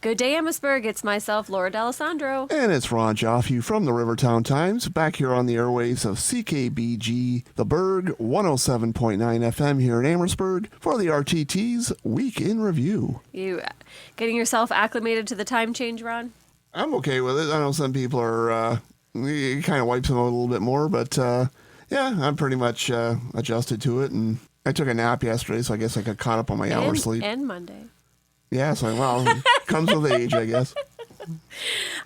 Good day, Amherstburg. It's myself, Laura D'Alessandro. And it's Ron Giofu from the Rivertown Times, back here on the airwaves of CKBG, the Berg, 107.9 FM here in Amherstburg for the RTT's Week in Review. You getting yourself acclimated to the time change, Ron? I'm okay with it. I know some people are, it kind of wipes them out a little bit more, but yeah, I'm pretty much adjusted to it. And I took a nap yesterday, so I guess I got caught up on my hour sleep. And Monday. Yeah, so, well, it comes with age, I guess.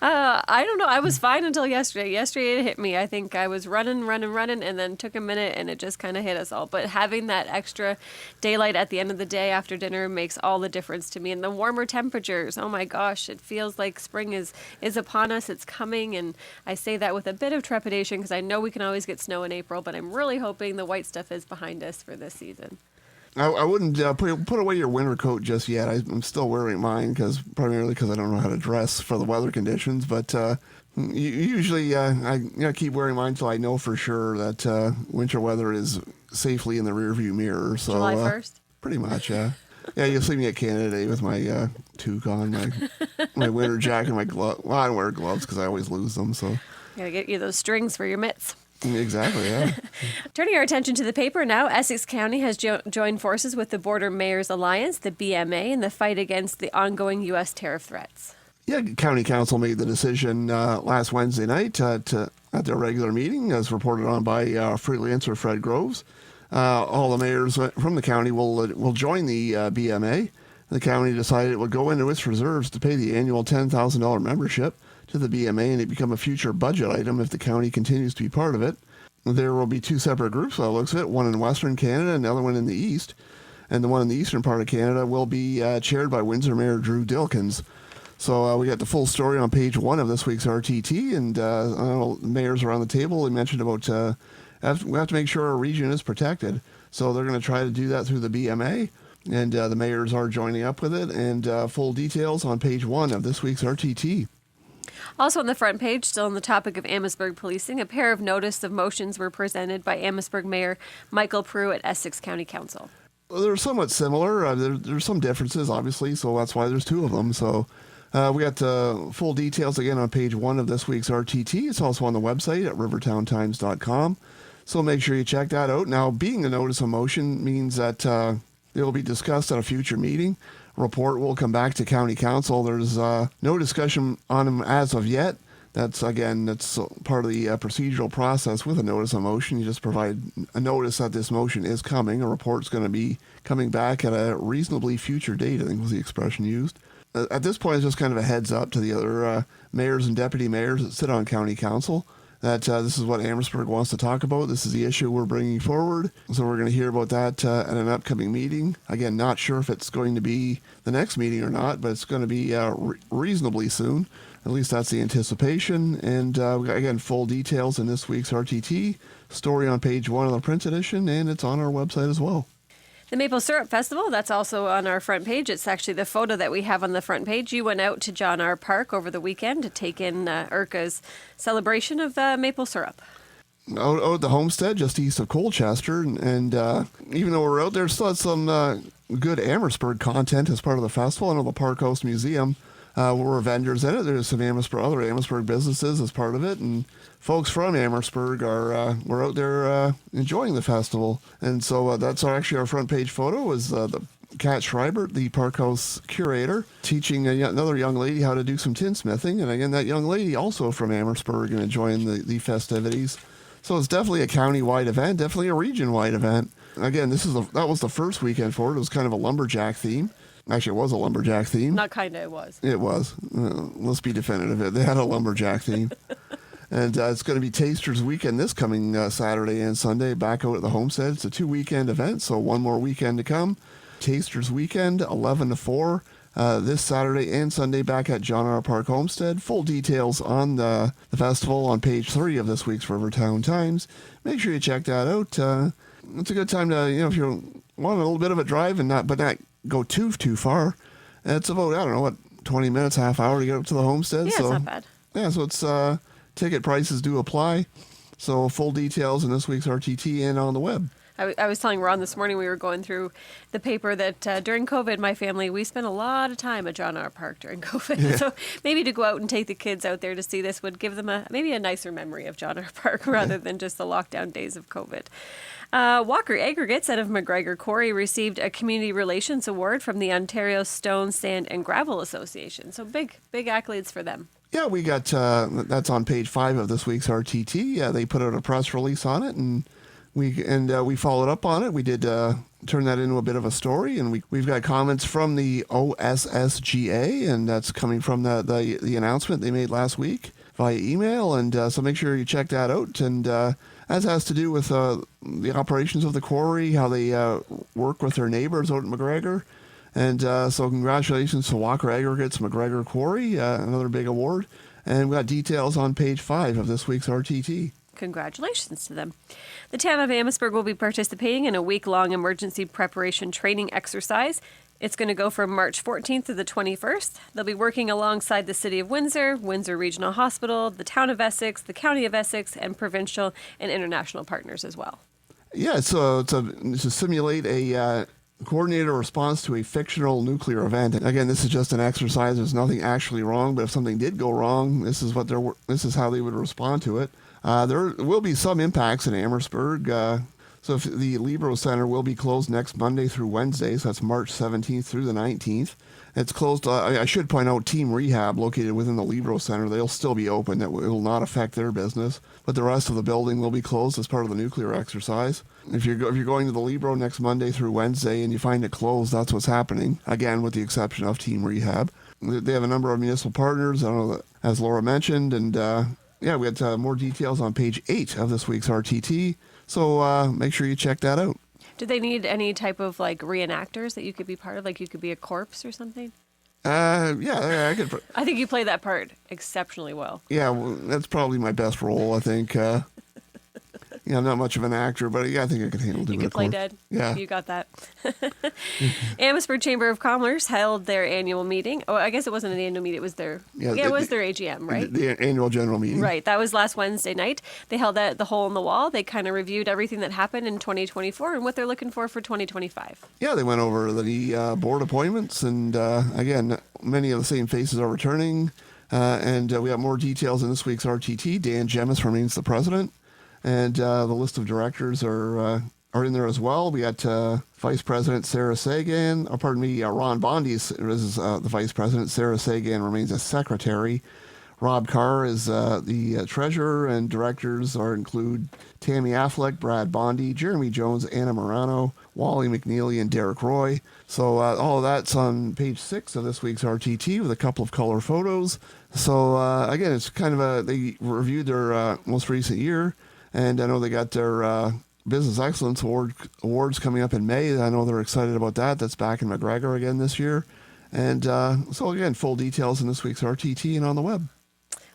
I don't know. I was fine until yesterday. Yesterday it hit me. I think I was running, and then took a minute, and it just kind of hit us all. But having that extra daylight at the end of the day after dinner makes all the difference to me. And the warmer temperatures, oh my gosh, it feels like spring is upon us. It's coming, and I say that with a bit of trepidation because I know we can always get snow in April, but I'm really hoping the white stuff is behind us for this season. I wouldn't put away your winter coat just yet. I'm still wearing mine primarily because I don't know how to dress for the weather conditions. But usually I keep wearing mine until I know for sure that winter weather is safely in the rearview mirror. So July 1st? Pretty much, yeah. Yeah, you'll see me at Canada Day with my toque on, my winter jacket, and my glove. Well, I don't wear gloves because I always lose them. So Gotta get you those strings for your mitts. Exactly, yeah. Turning our attention to the paper now, Essex County has joined forces with the Border Mayors Alliance, the BMA, in the fight against the ongoing U.S. tariff threats. Yeah, County Council made the decision last Wednesday night at their regular meeting, as reported on by freelancer Fred Groves. All the mayors from the county will join the BMA. The county decided it would go into its reserves to pay the annual $10,000 membership to the BMA, and it become a future budget item if the county continues to be part of it. There will be two separate groups by the looks of it, one in Western Canada and the other one in the East. And the one in the eastern part of Canada will be chaired by Windsor Mayor Drew Dilkins. So we got the full story on page 1 of this week's RTT, and mayors around the table. They mentioned about we have to make sure our region is protected. So they're going to try to do that through the BMA, and the mayors are joining up with it. And full details on page 1 of this week's RTT. Also on the front page, still on the topic of Amherstburg policing, a pair of notice of motions were presented by Amherstburg Mayor Michael Prue at Essex County Council. Well, they're somewhat similar. There's some differences, obviously, so that's why there's two of them. So we got full details again on page 1 of this week's RTT. It's also on the website at rivertowntimes.com. So make sure you check that out. Now, being a notice of motion means that it will be discussed at a future meeting. Report will come back to County Council. There's no discussion on them as of yet. That's part of the procedural process with a notice of motion. You just provide a notice that this motion is coming. A report's going to be coming back at a reasonably future date, I think was the expression used. At this point, it's just kind of a heads up to the other mayors and deputy mayors that sit on County Council that this is what Amherstburg wants to talk about. This is the issue we're bringing forward. So we're going to hear about that at an upcoming meeting. Again, not sure if it's going to be the next meeting or not, but it's going to be reasonably soon. At least that's the anticipation. And we got, again, full details in this week's RTT. Story on page 1 of the print edition, and it's on our website as well. The Maple Syrup Festival, that's also on our front page. It's actually the photo that we have on the front page. You went out to John R. Park over the weekend to take in IRCA's celebration of maple syrup. Out at the homestead just east of Colchester, and even though we're out there, still had some good Amherstburg content as part of the festival. I know the Park House Museum were vendors in it. There's some other Amherstburg businesses as part of it, and folks from Amherstburg were out there enjoying the festival. And so that's actually our front page photo is the Kat Schreibert, the Park House curator, teaching another young lady how to do some tinsmithing. And again, that young lady also from Amherstburg and enjoying the festivities. So it's definitely a county-wide event, definitely a region-wide event. Again, that was the first weekend for it. It was kind of a lumberjack theme. Actually, it was a lumberjack theme. Not kind of, it was. It was. Let's be definitive. They had a lumberjack theme. And it's going to be Tasters Weekend this coming Saturday and Sunday back out at the homestead. It's a 2-weekend event, so one more weekend to come. Tasters Weekend, 11 to 4. This Saturday and Sunday back at John R. Park Homestead. Full details on the festival on page 3 of this week's Rivertown Times. Make sure you check that out. It's a good time to, if you want a little bit of a drive and not go too far. It's about, 20 minutes, half hour to get up to the homestead. Yeah, so, it's not bad. Yeah, so it's ticket prices do apply. So full details in this week's RTT and on the web. I was telling Ron this morning, we were going through the paper that during COVID, my family, we spent a lot of time at John R. Park during COVID. Yeah. So maybe to go out and take the kids out there to see this would give them maybe a nicer memory of John R. Park rather than just the lockdown days of COVID. Walker Aggregates out of McGregor Quarry received a Community Relations Award from the Ontario Stone, Sand and Gravel Association. So big accolades for them. Yeah, we got, that's on page 5 of this week's RTT. They put out a press release on it, and we followed up on it. We did turn that into a bit of a story, and we've got comments from the OSSGA, and that's coming from the announcement they made last week via email, and so make sure you check that out. And as has to do with the operations of the quarry, how they work with their neighbors out at McGregor. And so congratulations to Walker Aggregates McGregor Quarry, another big award. And we got details on page 5 of this week's RTT. Congratulations to them. The town of Amherstburg will be participating in a week-long emergency preparation training exercise. It's going to go from March 14th to the 21st. They'll be working alongside the City of Windsor, Windsor Regional Hospital, the Town of Essex, the County of Essex, and provincial and international partners as well. Yeah, so to simulate a coordinated response to a fictional nuclear event. Again, this is just an exercise. There's nothing actually wrong, but if something did go wrong, this is how they would respond to it. There will be some impacts in Amherstburg. So if the Libro Center will be closed next Monday through Wednesday, so that's March 17th through the 19th. It's closed. I should point out Team Rehab, located within the Libro Center, they'll still be open. It will not affect their business, but the rest of the building will be closed as part of the nuclear exercise. If you're going to the Libro next Monday through Wednesday and you find it closed, that's what's happening. Again, with the exception of Team Rehab. They have a number of municipal partners, I don't know, as Laura mentioned, and we had more details on page 8 of this week's RTT. So make sure you check that out. Do they need any type of reenactors that you could be part of? Like you could be a corpse or something? I could. I think you play that part exceptionally well. Yeah, well, that's probably my best role, I think. I'm not much of an actor, but I think I can handle doing it. You could play dead. Yeah. You got that. Amherstburg Chamber of Commerce held their annual meeting. Oh, I guess it wasn't an annual meeting. It was their it was their AGM, right? The annual general meeting. Right. That was last Wednesday night. They held that the hole in the wall. They kind of reviewed everything that happened in 2024 and what they're looking for 2025. Yeah, they went over the board appointments, and again, many of the same faces are returning. And we have more details in this week's RTT. Dan Gemis remains the president. And the list of directors are in there as well. We got Vice President Sarah Sagan. Ron Bondi is the Vice President. Sarah Sagan remains as Secretary. Rob Carr is the Treasurer, and directors include Tammy Affleck, Brad Bondi, Jeremy Jones, Anna Morano, Wally McNeely, and Derek Roy. So all of that's on page 6 of this week's RTT with a couple of color photos. So again, it's kind of they reviewed their most recent year. And I know they got their Business Excellence Awards coming up in May. I know they're excited about that. That's back in McGregor again this year. And so, again, full details in this week's RTT and on the web.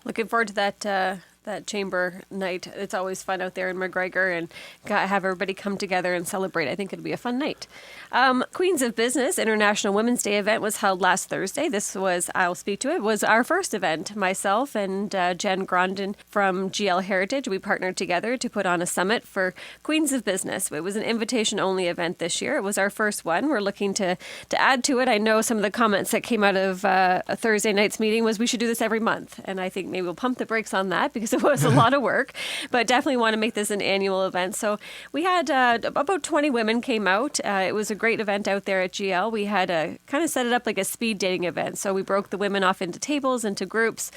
Looking forward to that chamber night. It's always fun out there in McGregor and have everybody come together and celebrate. I think it'll be a fun night. Queens of Business International Women's Day event was held last Thursday. This was, I'll speak to it, was our first event. Myself and Jen Grondin from GL Heritage, we partnered together to put on a summit for Queens of Business. It was an invitation-only event this year. It was our first one. We're looking to add to it. I know some of the comments that came out of a Thursday night's meeting was we should do this every month. And I think maybe we'll pump the brakes on that because it was a lot of work, but definitely want to make this an annual event. So we had about 20 women came out. It was a great event out there at GL. We had kind of set it up like a speed dating event. So we broke the women off into tables, into groups.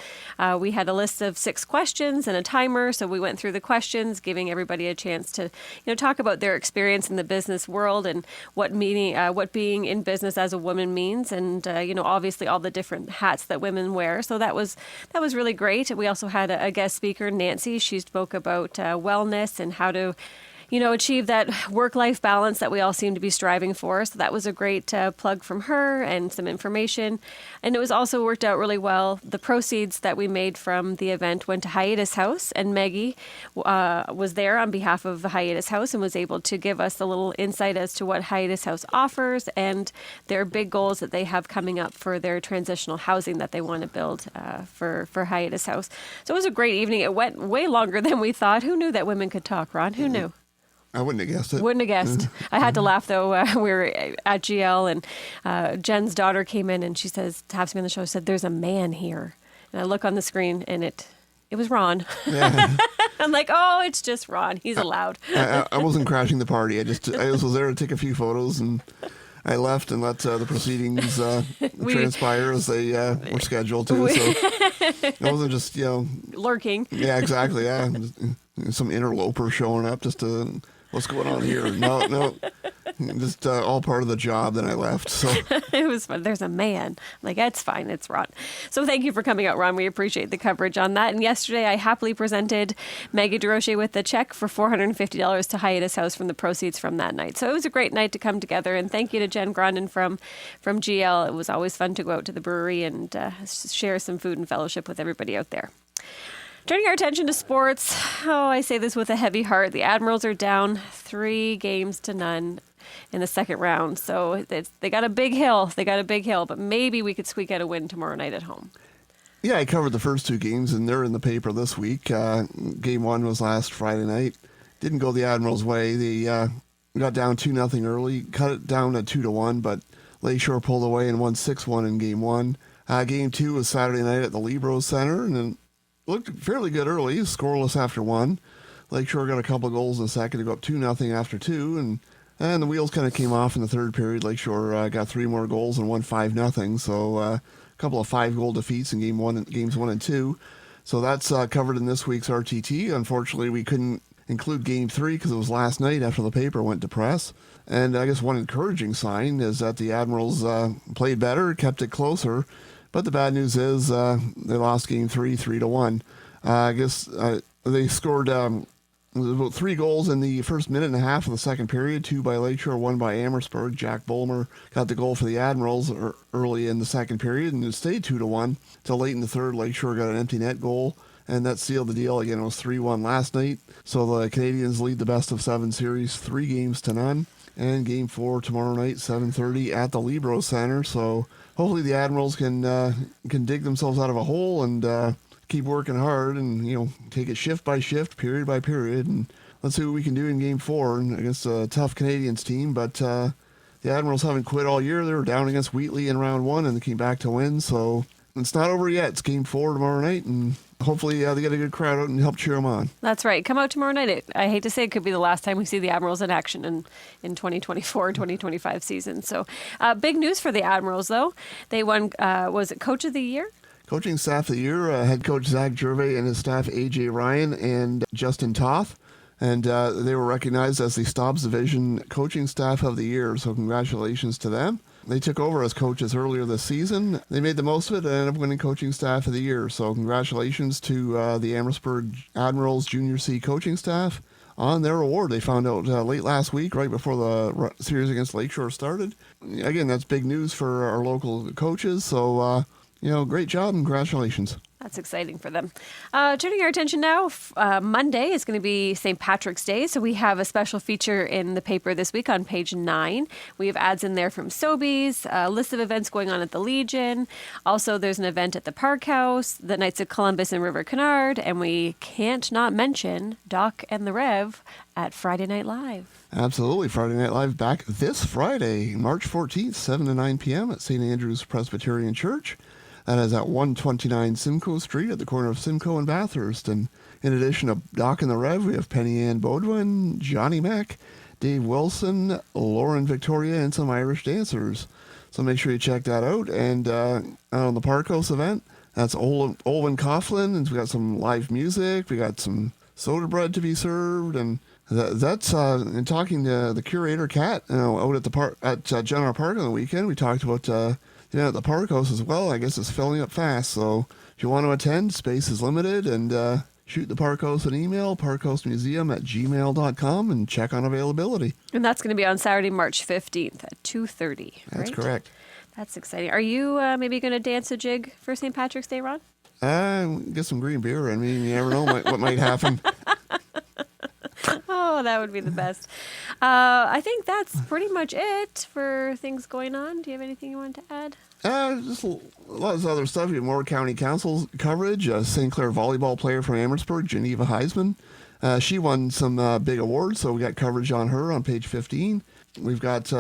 We had a list of 6 questions and a timer. So we went through the questions, giving everybody a chance to talk about their experience in the business world and what being in business as a woman means, and obviously all the different hats that women wear. So that was really great. We also had a guest speaker, Nancy. She spoke about wellness and how to achieve that work-life balance that we all seem to be striving for. So that was a great plug from her and some information. And it was also worked out really well. The proceeds that we made from the event went to Hiatus House, and Maggie was there on behalf of the Hiatus House and was able to give us a little insight as to what Hiatus House offers and their big goals that they have coming up for their transitional housing that they want to build for Hiatus House. So it was a great evening. It went way longer than we thought. Who knew that women could talk, Ron? Who knew? I wouldn't have guessed it. Wouldn't have guessed. I had to laugh, though. We were at GL, and Jen's daughter came in, and she taps me on the shoulder, said, "There's a man here." And I look on the screen, and it was Ron. Yeah. I'm like, oh, it's just Ron. He's allowed. I wasn't crashing the party. I just was there to take a few photos, and I left and let the proceedings transpire as they were scheduled to. So it wasn't just, lurking. Yeah, exactly. Yeah, some interloper showing up just to, what's going on here? No, just all part of the job. Then I left. So It was fun. There's a man. I'm like, that's fine. It's Ron. So thank you for coming out, Ron. We appreciate the coverage on that. And yesterday, I happily presented Maggie DeRoche with a check for $450 to Hiatus House from the proceeds from that night. So it was a great night to come together. And thank you to Jen Grondin from GL. It was always fun to go out to the brewery and share some food and fellowship with everybody out there. Turning our attention to sports, I say this with a heavy heart. The Admirals are down 3-0 in the second round. So they got a big hill. But maybe we could squeak out a win tomorrow night at home. yeah, I covered the first two games, and they're in the paper this week. Game one was last Friday night. Didn't go the Admirals' way. They got down 2-0 early, cut it down to 2-1, but Lakeshore pulled away and won 6-1 in game one. Game two was Saturday night at the Libros Center, and then looked fairly good early, scoreless after one. Lakeshore got a couple of goals in the second to go up 2-0 after two, and the wheels kind of came off in the third period. Lakeshore got 3 more goals and won 5-0, so a couple of 5-goal defeats in games 1 and 2. So that's covered in this week's RTT. Unfortunately, we couldn't include game 3 because it was last night after the paper went to press. And I guess one encouraging sign is that the Admirals played better, kept it closer. But the bad news is they lost game 3, 3-1. I guess they scored about 3 goals in the first minute and a half of the second period, 2 by Lakeshore, 1 by Amherstburg. Jack Bulmer got the goal for the Admirals early in the second period, and it stayed 2-1 till late in the third. Lakeshore got an empty net goal, and that sealed the deal. Again, it was 3-1 last night. So the Canadians lead the best-of-7 series 3-0. And game 4 tomorrow night, 7:30 at the Libros Center. So hopefully the Admirals can dig themselves out of a hole and keep working hard and take it shift by shift, period by period, and let's see what we can do in game 4 against a tough Canadians team. But the Admirals haven't quit all year. They were down against Wheatley in round 1 and they came back to win. So it's not over yet. It's game 4 tomorrow night, and hopefully they get a good crowd out and help cheer them on. That's right. Come out tomorrow night. I hate to say it could be the last time we see the Admirals in action in 2024 2025 season. So big news for the Admirals, though. They won, was it Coach of the Year? Coaching Staff of the Year, head coach Zach Gervais and his staff A.J. Ryan and Justin Toth. And they were recognized as the Stobbs Division Coaching Staff of the Year, so congratulations to them. They took over as coaches earlier this season. They made the most of it and ended up winning Coaching Staff of the Year. So congratulations to the Amherstburg Admirals Junior C coaching staff on their award. They found out late last week, right before the series against Lakeshore started. Again, that's big news for our local coaches. So, great job and congratulations. That's exciting for them. Turning our attention now, Monday is going to be St. Patrick's Day, so we have a special feature in the paper this week on page 9. We have ads in there from Sobeys, a list of events going on at the Legion. Also, there's an event at the Park House, the Knights of Columbus and River Canard, and we can't not mention Doc and the Rev at Friday Night Live. Absolutely. Friday Night Live back this Friday, March 14th, 7 to 9 p.m. at St. Andrew's Presbyterian Church. That is at 129 Simcoe Street at the corner of Simcoe and Bathurst. And in addition to Doc and the Rev, we have Penny Ann Bodwin, Johnny Mack, Dave Wilson, Lauren Victoria, and some Irish dancers. So make sure you check that out. And on the Park House event, that's Olwen Coughlin, and we got some live music. We got some soda bread to be served, and that's in talking to the curator Kat out at the park at General Park on the weekend. We talked about at the Park House as well. I guess it's filling up fast. So if you want to attend, space is limited, and shoot the Park House an email, parkhousemuseum@gmail.com, and check on availability. And that's going to be on Saturday, March 15th at 2:30. That's right? correct. That's exciting. Are you maybe going to dance a jig for St. Patrick's Day, Ron? Get some green beer. I mean, you never know what might happen. Oh, that would be the best. I think that's pretty much it for things going on. Do you have anything you want to add? Just a lot of other stuff. We have more county council coverage. St. Clair volleyball player from Amherstburg, Geneva Heisman, She won some big awards, so we got coverage on her on page 15. We've got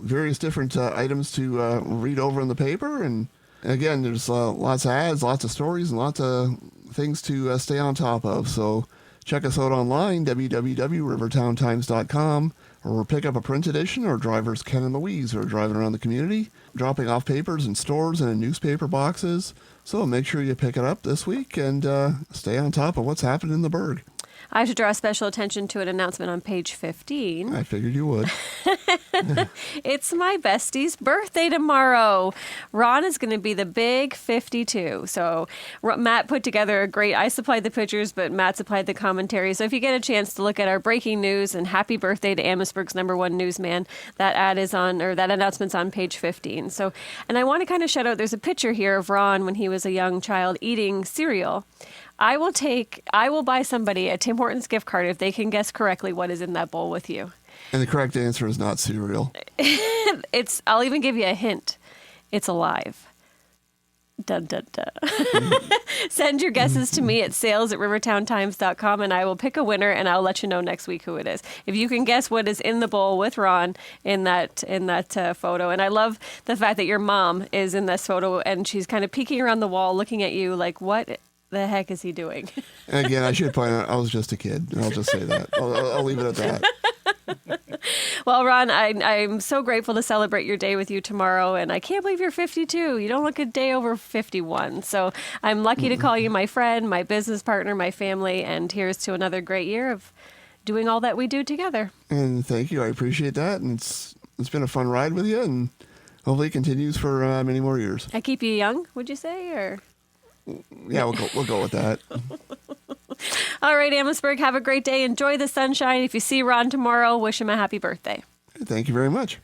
various different items to read over in the paper, and again, there's lots of ads, lots of stories, and lots of things to stay on top of. So check us out online, www.rivertowntimes.com, or pick up a print edition, or drivers Ken and Louise who are driving around the community, dropping off papers in stores and in newspaper boxes. So make sure you pick it up this week and stay on top of what's happening in the burg. I have to draw special attention to an announcement on page 15. I figured you would. It's my bestie's birthday tomorrow. Ron is going to be the big 52. So Matt put together I supplied the pictures, but Matt supplied the commentary. So if you get a chance to look at our breaking news and happy birthday to Amherstburg's #1 newsman, that announcement's on page 15. So, and I want to kind of shout out, there's a picture here of Ron when he was a young child eating cereal. I will buy somebody a Tim Hortons gift card if they can guess correctly what is in that bowl with you. And the correct answer is not cereal. I'll even give you a hint. It's alive. Dun, dun, dun. Send your guesses to me at sales@rivertowntimes.com, and I will pick a winner, and I'll let you know next week who it is. If you can guess what is in the bowl with Ron in that photo. And I love the fact that your mom is in this photo, and she's kind of peeking around the wall looking at you like, what the heck is he doing? And again, I should point out, I was just a kid. I'll just say that. I'll leave it at that. Well, Ron, I'm so grateful to celebrate your day with you tomorrow, and I can't believe you're 52. You don't look a day over 51. So I'm lucky to call you my friend, my business partner, my family, and here's to another great year of doing all that we do together. And thank you. I appreciate that. And it's been a fun ride with you, and hopefully it continues for many more years. I keep you young, would you say, or? Yeah, we'll go with that. All right, Amherstburg, have a great day. Enjoy the sunshine. If you see Ron tomorrow, wish him a happy birthday. Thank you very much.